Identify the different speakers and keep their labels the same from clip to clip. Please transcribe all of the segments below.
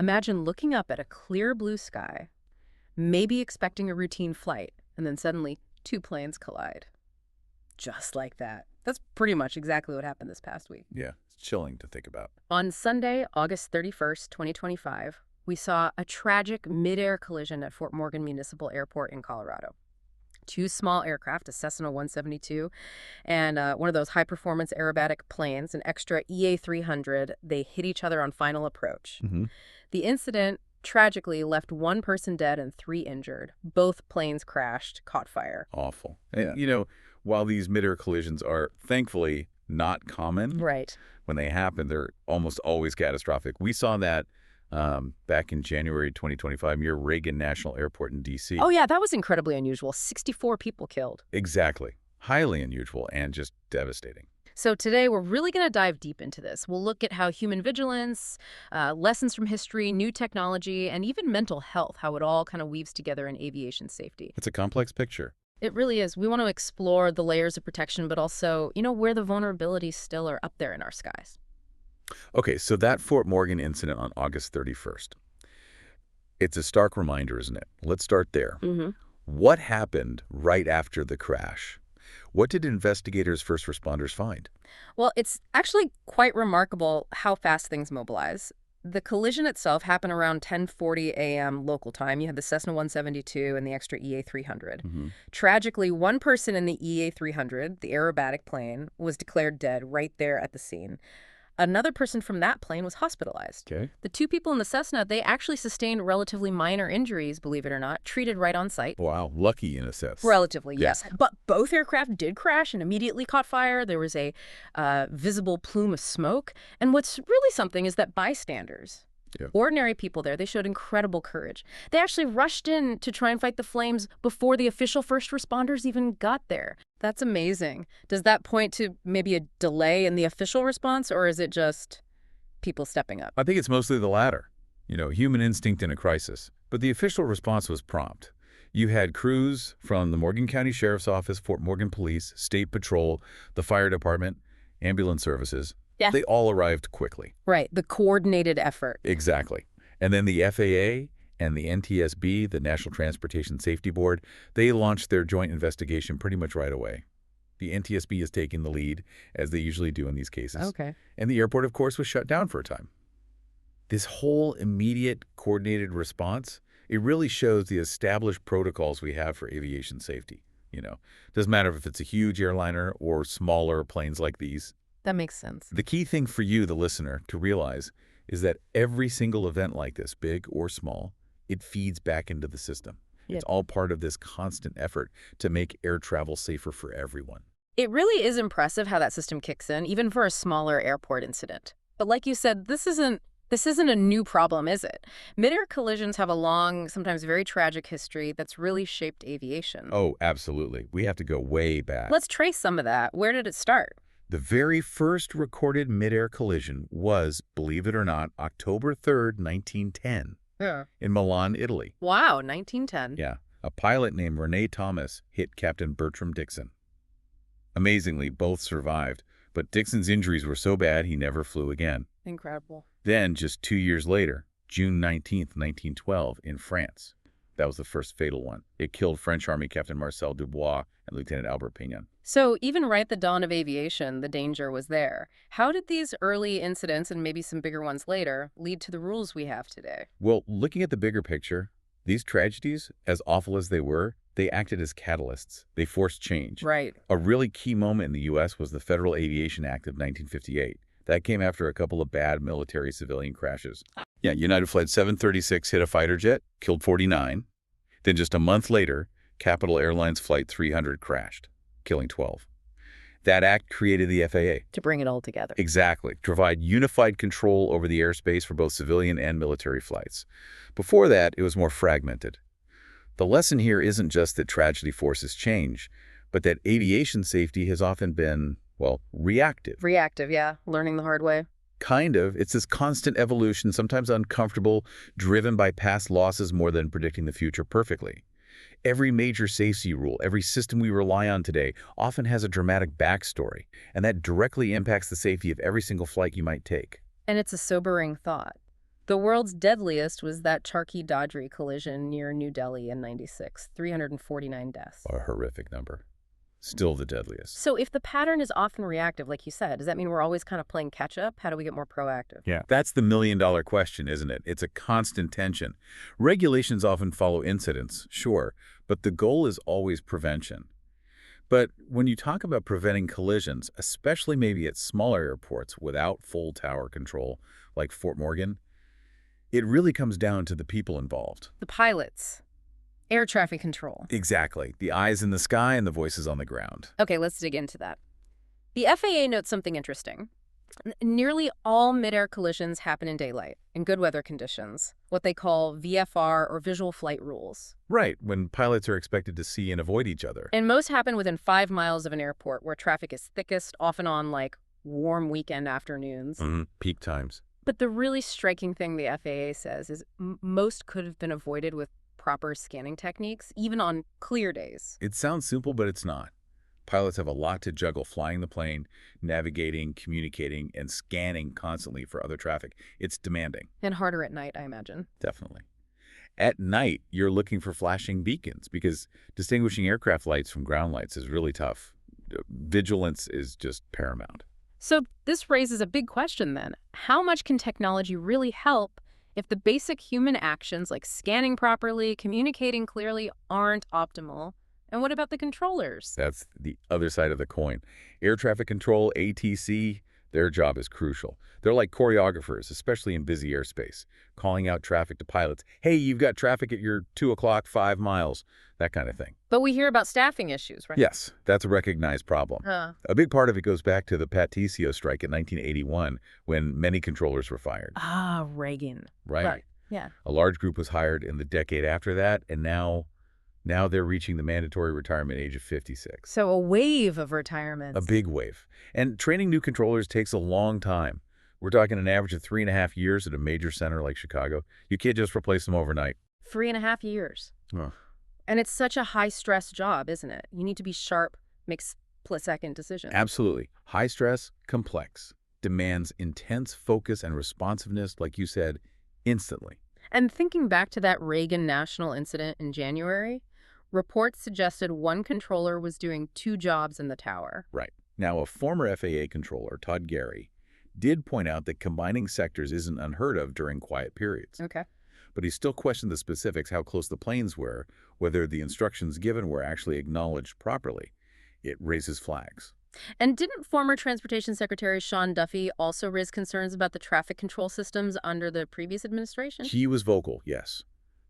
Speaker 1: Imagine looking up at a clear blue sky, maybe expecting a routine flight, and then suddenly 2 planes collide. Just like that. That's pretty much exactly what happened this past week.
Speaker 2: Yeah, it's chilling to think about.
Speaker 1: On Sunday, August 31st, 2025, we saw a tragic mid-air collision at Fort Morgan Municipal Airport in Colorado. 2 small aircraft, a Cessna 172 and one of those high-performance aerobatic planes, an extra EA-300, they hit each other on final approach. The incident tragically left 1 person dead and 3 injured. Both planes crashed, caught fire.
Speaker 2: Awful. And, you know, while these mid-air collisions are thankfully not common,
Speaker 1: Right.
Speaker 2: when they happen, they're almost always catastrophic. We saw that back in January 2025 near Reagan National Airport in D.C.
Speaker 1: Oh, yeah, that was incredibly unusual. 64 people killed.
Speaker 2: Exactly. Highly unusual and just devastating.
Speaker 1: So today we're really going to dive deep into this. We'll look at how human vigilance, lessons from history, new technology, and even mental health, how it all kind of weaves together in aviation safety.
Speaker 2: It's a complex picture.
Speaker 1: It really is. We want to explore the layers of protection, but also, where the vulnerabilities still are up there in our skies.
Speaker 2: Okay, so that Fort Morgan incident on August 31st. It's a stark reminder, isn't it? Let's start there. What happened right after the crash? What did investigators, first responders find?
Speaker 1: Well, it's actually quite remarkable how fast things mobilize. The collision itself happened around 10:40 a.m. local time. You had the Cessna 172 and the extra EA-300. Tragically, 1 person in the EA-300, the aerobatic plane, was declared dead right there at the scene. Another person from that plane was hospitalized.
Speaker 2: Okay.
Speaker 1: The 2 people in the Cessna, they actually sustained relatively minor injuries, believe it or not, treated right on site.
Speaker 2: Wow, lucky in a sense.
Speaker 1: Relatively,
Speaker 2: Yeah.
Speaker 1: yes. But both aircraft did crash and immediately caught fire. There was a visible plume of smoke. And what's really something is that bystanders, ordinary people there, they showed incredible courage. They actually rushed in to try and fight the flames before the official first responders even got there. That's amazing. Does that point to maybe a delay in the official response, or is it just people stepping up?
Speaker 2: I think it's mostly the latter. Human instinct in a crisis. But the official response was prompt. You had crews from the Morgan County Sheriff's Office, Fort Morgan Police, State Patrol, the fire department, ambulance services.
Speaker 1: Yeah.
Speaker 2: They all arrived quickly.
Speaker 1: Right, the coordinated effort.
Speaker 2: Exactly. And then the FAA and the NTSB, the National Transportation Safety Board, they launched their joint investigation pretty much right away. The NTSB is taking the lead, as they usually do in these cases.
Speaker 1: Okay.
Speaker 2: And the airport, of course, was shut down for a time. This whole immediate coordinated response, it really shows the established protocols we have for aviation safety. Doesn't matter if it's a huge airliner or smaller planes like these.
Speaker 1: That makes sense.
Speaker 2: The key thing for you, the listener, to realize is that every single event like this, big or small, it feeds back into the system.
Speaker 1: Yep.
Speaker 2: It's all part of this constant effort to make air travel safer for everyone.
Speaker 1: It really is impressive how that system kicks in, even for a smaller airport incident. But like you said, this isn't a new problem, is it? Mid-air collisions have a long, sometimes very tragic history that's really shaped aviation.
Speaker 2: Oh, absolutely. We have to go way back.
Speaker 1: Let's trace some of that. Where did it start?
Speaker 2: The very first recorded mid-air collision was, believe it or not, October 3rd, 1910.
Speaker 1: Yeah.
Speaker 2: In Milan, Italy.
Speaker 1: Wow, 1910.
Speaker 2: Yeah. A pilot named Rene Thomas hit Captain Bertram Dixon. Amazingly, both survived, but Dixon's injuries were so bad he never flew again.
Speaker 1: Incredible.
Speaker 2: Then, just 2 years later, June 19th, 1912, in France. That was the first fatal one. It killed French Army Captain Marcel Dubois and Lieutenant Albert Pignon.
Speaker 1: So even right at the dawn of aviation, the danger was there. How did these early incidents, and maybe some bigger ones later, lead to the rules we have today?
Speaker 2: Well, looking at the bigger picture, these tragedies, as awful as they were, they acted as catalysts. They forced change.
Speaker 1: Right.
Speaker 2: A really key moment in the U.S. was the Federal Aviation Act of 1958. That came after a couple of bad military-civilian crashes. Yeah, United Flight 736 hit a fighter jet, killed 49. Then just a month later, Capital Airlines Flight 300 crashed, killing 12. That act created the FAA.
Speaker 1: To bring it all together.
Speaker 2: Exactly. To provide unified control over the airspace for both civilian and military flights. Before that, it was more fragmented. The lesson here isn't just that tragedy forces change, but that aviation safety has often been, well, reactive.
Speaker 1: Reactive, yeah. Learning the hard way.
Speaker 2: Kind of. It's this constant evolution, sometimes uncomfortable, driven by past losses more than predicting the future perfectly. Every major safety rule, every system we rely on today often has a dramatic backstory, and that directly impacts the safety of every single flight you might take.
Speaker 1: And it's a sobering thought. The world's deadliest was that Charkhi-Dadri collision near New Delhi in '96, 349 deaths.
Speaker 2: A horrific number. Still the deadliest.
Speaker 1: So if the pattern is often reactive, like you said, does that mean we're always kind of playing catch-up? How do we get more proactive?
Speaker 2: Yeah. That's the million-dollar question, isn't it? It's a constant tension. Regulations often follow incidents, sure, but the goal is always prevention. But when you talk about preventing collisions, especially maybe at smaller airports without full tower control, like Fort Morgan, it really comes down to the people involved.
Speaker 1: The pilots. Air traffic control.
Speaker 2: Exactly. The eyes in the sky and the voices on the ground.
Speaker 1: Okay, let's dig into that. The FAA notes something interesting. Nearly all mid-air collisions happen in daylight, in good weather conditions, what they call VFR or visual flight rules.
Speaker 2: Right, when pilots are expected to see and avoid each other.
Speaker 1: And most happen within 5 miles of an airport where traffic is thickest, often on, like, warm weekend afternoons.
Speaker 2: Peak times.
Speaker 1: But the really striking thing the FAA says is most could have been avoided with proper scanning techniques, even on clear days.
Speaker 2: It sounds simple, but it's not. Pilots have a lot to juggle flying the plane, navigating, communicating, and scanning constantly for other traffic. It's demanding.
Speaker 1: And harder at night, I imagine.
Speaker 2: Definitely. At night, you're looking for flashing beacons because distinguishing aircraft lights from ground lights is really tough. Vigilance is just paramount.
Speaker 1: So this raises a big question then. How much can technology really help if the basic human actions like scanning properly, communicating clearly aren't optimal? And what about the controllers?
Speaker 2: That's the other side of the coin. Air traffic control, ATC, their job is crucial. They're like choreographers, especially in busy airspace, calling out traffic to pilots. Hey, you've got traffic at your 2 o'clock, 5 miles, that kind of thing.
Speaker 1: But we hear about staffing issues, right?
Speaker 2: Yes, that's a recognized problem. A big part of it goes back to the Patricio strike in 1981 when many controllers were fired.
Speaker 1: Ah, Reagan.
Speaker 2: Right.
Speaker 1: Yeah.
Speaker 2: A large group was hired in the decade after that, and now they're reaching the mandatory retirement age of 56.
Speaker 1: So a wave of retirements.
Speaker 2: A big wave. And training new controllers takes a long time. We're talking an average of 3.5 years at a major center like Chicago. You can't just replace them overnight.
Speaker 1: 3.5 years.
Speaker 2: Oh.
Speaker 1: And it's such a high-stress job, isn't it? You need to be sharp, make split-second decisions.
Speaker 2: Absolutely. High stress, complex. Demands intense focus and responsiveness, like you said, instantly.
Speaker 1: And thinking back to that Reagan national incident in January, reports suggested one controller was doing 2 jobs in the tower.
Speaker 2: Right. Now, a former FAA controller, Todd Gary, did point out that combining sectors isn't unheard of during quiet periods.
Speaker 1: Okay.
Speaker 2: But he still questioned the specifics, how close the planes were, whether the instructions given were actually acknowledged properly. It raises flags.
Speaker 1: And didn't former Transportation Secretary Sean Duffy also raise concerns about the traffic control systems under the previous administration?
Speaker 2: He was vocal, yes.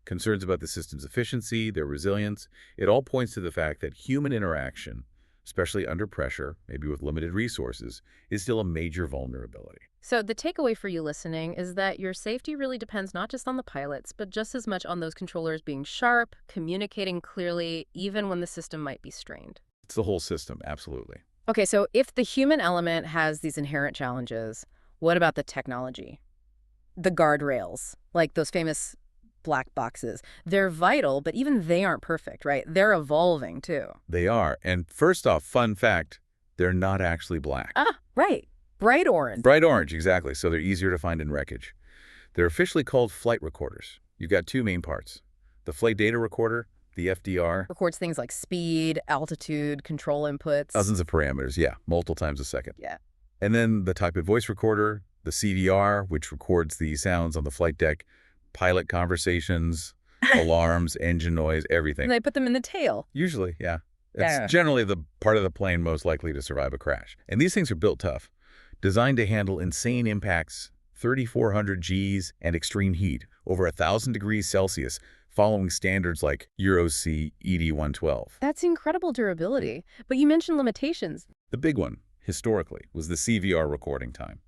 Speaker 2: Concerns about the system's efficiency, their resilience. It all points to the fact that human interaction, especially under pressure, maybe with limited resources, is still a major vulnerability.
Speaker 1: So the takeaway for you listening is that your safety really depends not just on the pilots, but just as much on those controllers being sharp, communicating clearly, even when the system might be strained.
Speaker 2: It's the whole system, absolutely.
Speaker 1: Okay, so if the human element has these inherent challenges, what about the technology? The guardrails, like those famous black boxes. They're vital, but even they aren't perfect, right? They're evolving, too.
Speaker 2: They are. And first off, fun fact, they're not actually black.
Speaker 1: Ah, right. Bright orange.
Speaker 2: Bright orange, exactly, so they're easier to find in wreckage. They're officially called flight recorders. You've got 2 main parts. The flight data recorder, the FDR.
Speaker 1: Records things like speed, altitude, control inputs.
Speaker 2: Thousands of parameters, yeah, multiple times a second.
Speaker 1: Yeah.
Speaker 2: And then the type of voice recorder, the CVR, which records the sounds on the flight deck, pilot conversations, alarms, engine noise, everything.
Speaker 1: And they put them in the tail.
Speaker 2: Usually, yeah. It's generally the part of the plane most likely to survive a crash. And these things are built tough, designed to handle insane impacts, 3,400 Gs and extreme heat, over 1,000 degrees Celsius, following standards like Euro C ED112.
Speaker 1: That's incredible durability. But you mentioned limitations.
Speaker 2: The big one, historically, was the CVR recording time.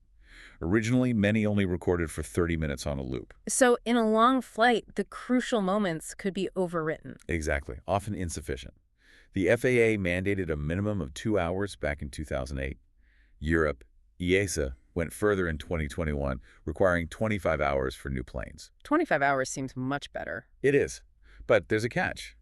Speaker 2: Originally, many only recorded for 30 minutes on a loop.
Speaker 1: So in a long flight, the crucial moments could be overwritten.
Speaker 2: Exactly, often insufficient. The FAA mandated a minimum of 2 hours back in 2008. Europe, EASA, went further in 2021, requiring 25 hours for new planes.
Speaker 1: 25 hours seems much better.
Speaker 2: It is, but there's a catch.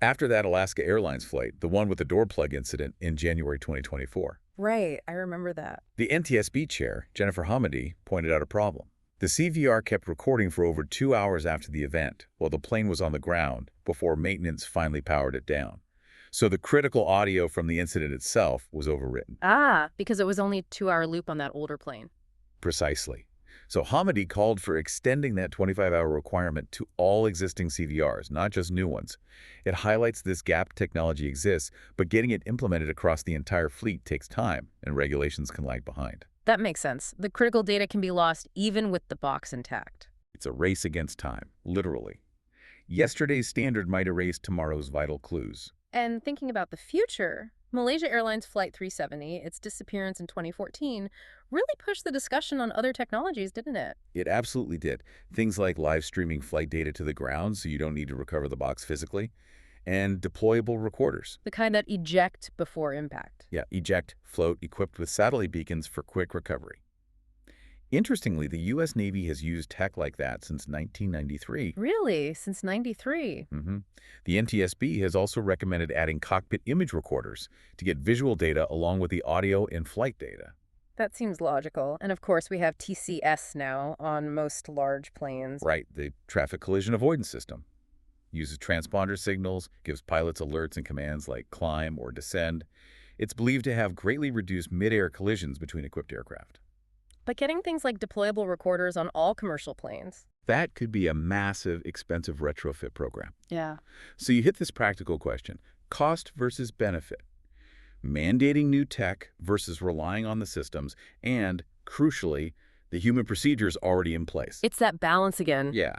Speaker 2: After that Alaska Airlines flight, the one with the door plug incident in January 2024,
Speaker 1: Right, I remember that.
Speaker 2: the NTSB chair, Jennifer Hamady, pointed out a problem. The CVR kept recording for over 2 hours after the event, while the plane was on the ground, before maintenance finally powered it down. So the critical audio from the incident itself was overwritten.
Speaker 1: Ah, because it was only a 2-hour loop on that older plane.
Speaker 2: Precisely. So Hamidi called for extending that 25-hour requirement to all existing CVRs, not just new ones. It highlights this gap technology exists, but getting it implemented across the entire fleet takes time, and regulations can lag behind.
Speaker 1: That makes sense. The critical data can be lost even with the box intact.
Speaker 2: It's a race against time, literally. Yesterday's standard might erase tomorrow's vital clues.
Speaker 1: And thinking about the future, Malaysia Airlines Flight 370, its disappearance in 2014, really pushed the discussion on other technologies, didn't it?
Speaker 2: It absolutely did. Things like live streaming flight data to the ground so you don't need to recover the box physically, and deployable recorders.
Speaker 1: The kind that eject before impact.
Speaker 2: Yeah, eject, float, equipped with satellite beacons for quick recovery. Interestingly, the U.S. Navy has used tech like that since 1993.
Speaker 1: Really? Since 93?
Speaker 2: The NTSB has also recommended adding cockpit image recorders to get visual data along with the audio and flight data.
Speaker 1: That seems logical. And of course, we have TCS now on most large planes.
Speaker 2: Right, the traffic collision avoidance system. Uses transponder signals, gives pilots alerts and commands like climb or descend. It's believed to have greatly reduced mid-air collisions between equipped aircraft.
Speaker 1: But getting things like deployable recorders on all commercial planes.
Speaker 2: That could be a massive, expensive retrofit program.
Speaker 1: Yeah.
Speaker 2: So you hit this practical question, cost versus benefit. Mandating new tech versus relying on the systems, and, crucially, the human procedures already in place.
Speaker 1: It's that balance again.
Speaker 2: Yeah.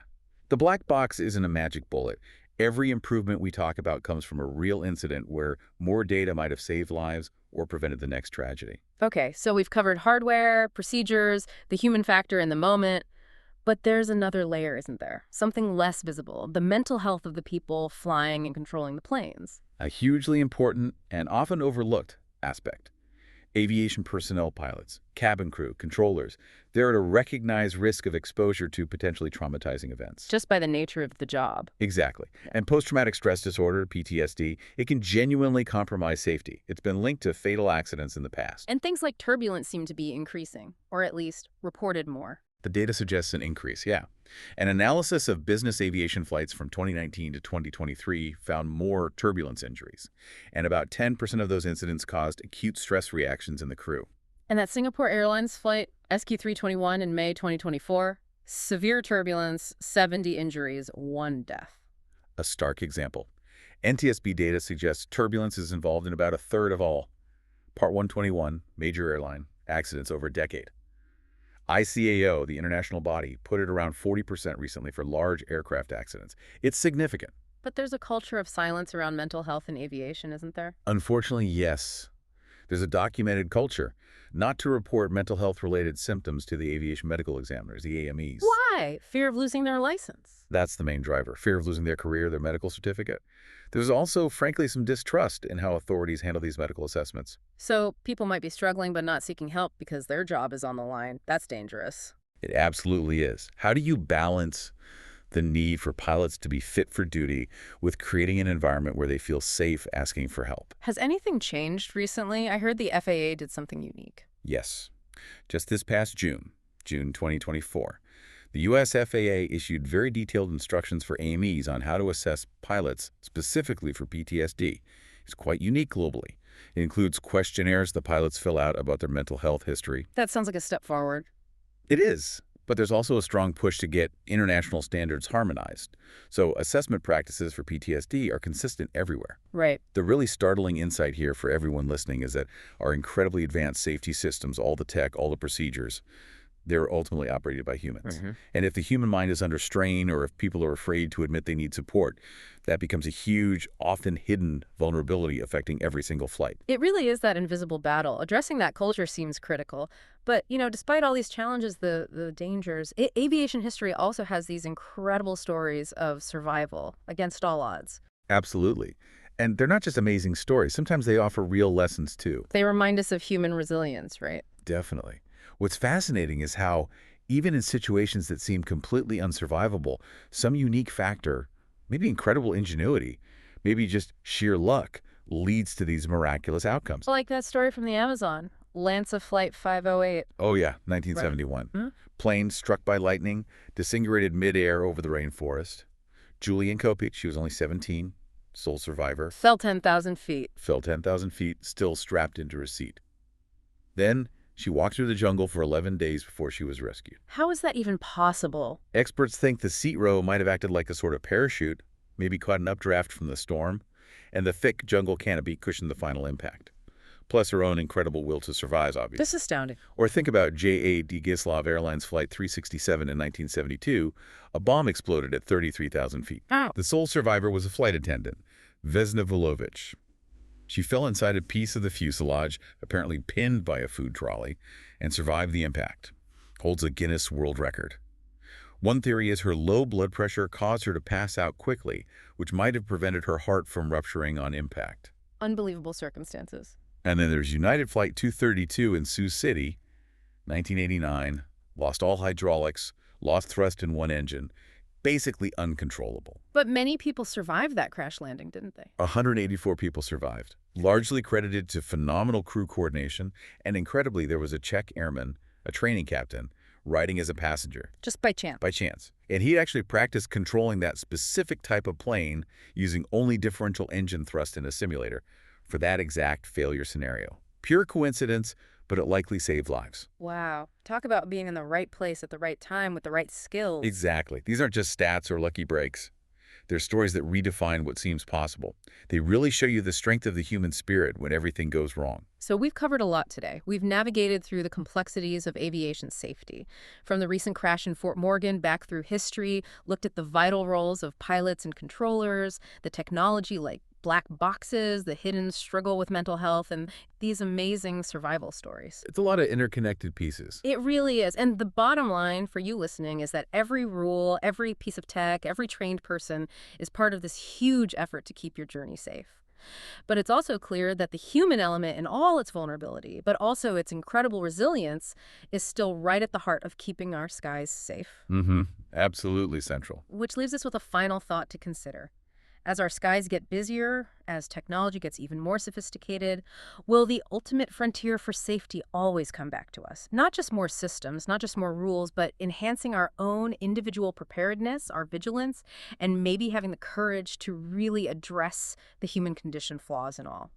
Speaker 2: The black box isn't a magic bullet. Every improvement we talk about comes from a real incident where more data might have saved lives or prevented the next tragedy.
Speaker 1: Okay, so we've covered hardware, procedures, the human factor in the moment. But there's another layer, isn't there? Something less visible, the mental health of the people flying and controlling the planes.
Speaker 2: A hugely important and often overlooked aspect. Aviation personnel, pilots, cabin crew, controllers, they're at a recognized risk of exposure to potentially traumatizing events.
Speaker 1: Just by the nature of the job.
Speaker 2: Exactly. And post-traumatic stress disorder, PTSD, it can genuinely compromise safety. It's been linked to fatal accidents in the past.
Speaker 1: And things like turbulence seem to be increasing, or at least reported more.
Speaker 2: The data suggests an increase, yeah. An analysis of business aviation flights from 2019 to 2023 found more turbulence injuries, and about 10% of those incidents caused acute stress reactions in the crew.
Speaker 1: And that Singapore Airlines flight, SQ321 in May 2024, severe turbulence, 70 injuries, 1 death.
Speaker 2: A stark example. NTSB data suggests turbulence is involved in about a third of all Part 121 major airline accidents over a decade. ICAO, the international body, put it around 40% recently for large aircraft accidents. It's significant.
Speaker 1: But there's a culture of silence around mental health in aviation, isn't there?
Speaker 2: Unfortunately, yes. There's a documented culture not to report mental health-related symptoms to the aviation medical examiners, the AMEs.
Speaker 1: Why? Fear of losing their license.
Speaker 2: That's the main driver. Fear of losing their career, their medical certificate. There's also, frankly, some distrust in how authorities handle these medical assessments.
Speaker 1: So people might be struggling but not seeking help because their job is on the line. That's dangerous.
Speaker 2: It absolutely is. How do you balance the need for pilots to be fit for duty with creating an environment where they feel safe asking for help?
Speaker 1: Has anything changed recently? I heard the FAA did something unique.
Speaker 2: Yes. Just this past June 2024, the U.S. FAA issued very detailed instructions for AMEs on how to assess pilots specifically for PTSD. It's quite unique globally. It includes questionnaires the pilots fill out about their mental health history.
Speaker 1: That sounds like a step forward.
Speaker 2: It is, but there's also a strong push to get international standards harmonized. So assessment practices for PTSD are consistent everywhere.
Speaker 1: Right.
Speaker 2: The really startling insight here for everyone listening is that our incredibly advanced safety systems, all the tech, all the procedures, they're ultimately operated by humans. And if the human mind is under strain or if people are afraid to admit they need support, that becomes a huge, often hidden vulnerability affecting every single flight.
Speaker 1: It really is that invisible battle. Addressing that culture seems critical. But, despite all these challenges, the dangers, aviation history also has these incredible stories of survival against all odds.
Speaker 2: Absolutely. And they're not just amazing stories. Sometimes they offer real lessons, too.
Speaker 1: They remind us of human resilience, right?
Speaker 2: Definitely. What's fascinating is how, even in situations that seem completely unsurvivable, some unique factor, maybe incredible ingenuity, maybe just sheer luck, leads to these miraculous outcomes.
Speaker 1: Like that story from the Amazon. Lanza Flight 508.
Speaker 2: Oh, yeah,
Speaker 1: Right.
Speaker 2: 1971.
Speaker 1: Hmm?
Speaker 2: Plane struck by lightning, disintegrated midair over the rainforest. Julian Kopich, she was only 17, sole survivor,
Speaker 1: Fell 10,000 feet.
Speaker 2: fell 10,000 feet, still strapped into her seat. Then she walked through the jungle for 11 days before she was rescued.
Speaker 1: How is that even possible?
Speaker 2: Experts think the seat row might have acted like a sort of parachute, maybe caught an updraft from the storm, and the thick jungle canopy cushioned the final impact. Plus her own incredible will to survive, obviously.
Speaker 1: This is astounding.
Speaker 2: Or think about J.A. Digislav Airlines Flight 367 in 1972. A bomb exploded at 33,000 feet.
Speaker 1: Oh.
Speaker 2: The sole survivor was a flight attendant, Vesna Vulovic. She fell inside a piece of the fuselage, apparently pinned by a food trolley, and survived the impact. Holds a Guinness World Record. One theory is her low blood pressure caused her to pass out quickly, which might have prevented her heart from rupturing on impact.
Speaker 1: Unbelievable circumstances.
Speaker 2: And then there's United Flight 232 in Sioux City, 1989, lost all hydraulics, lost thrust in one engine, basically uncontrollable.
Speaker 1: But many people survived that crash landing, didn't they?
Speaker 2: 184 people survived, largely credited to phenomenal crew coordination, and incredibly, there was a Czech airman, a training captain, riding as a passenger.
Speaker 1: Just by chance.
Speaker 2: By chance. And he'd actually practiced controlling that specific type of plane using only differential engine thrust in a simulator for that exact failure scenario. Pure coincidence, but it likely saved lives.
Speaker 1: Wow. Talk about being in the right place at the right time with the right skills.
Speaker 2: Exactly. These aren't just stats or lucky breaks. They're stories that redefine what seems possible. They really show you the strength of the human spirit when everything goes wrong.
Speaker 1: So we've covered a lot today. We've navigated through the complexities of aviation safety. From the recent crash in Fort Morgan back through history, looked at the vital roles of pilots and controllers, the technology like black boxes, the hidden struggle with mental health, and these amazing survival stories.
Speaker 2: It's a lot of interconnected pieces.
Speaker 1: It really is. And the bottom line for you listening is that every rule, every piece of tech, every trained person is part of this huge effort to keep your journey safe. But it's also clear that the human element in all its vulnerability, but also its incredible resilience, is still right at the heart of keeping our skies safe.
Speaker 2: Absolutely central.
Speaker 1: Which leaves us with a final thought to consider. As our skies get busier, as technology gets even more sophisticated, will the ultimate frontier for safety always come back to us? Not just more systems, not just more rules, but enhancing our own individual preparedness, our vigilance, and maybe having the courage to really address the human condition flaws and all.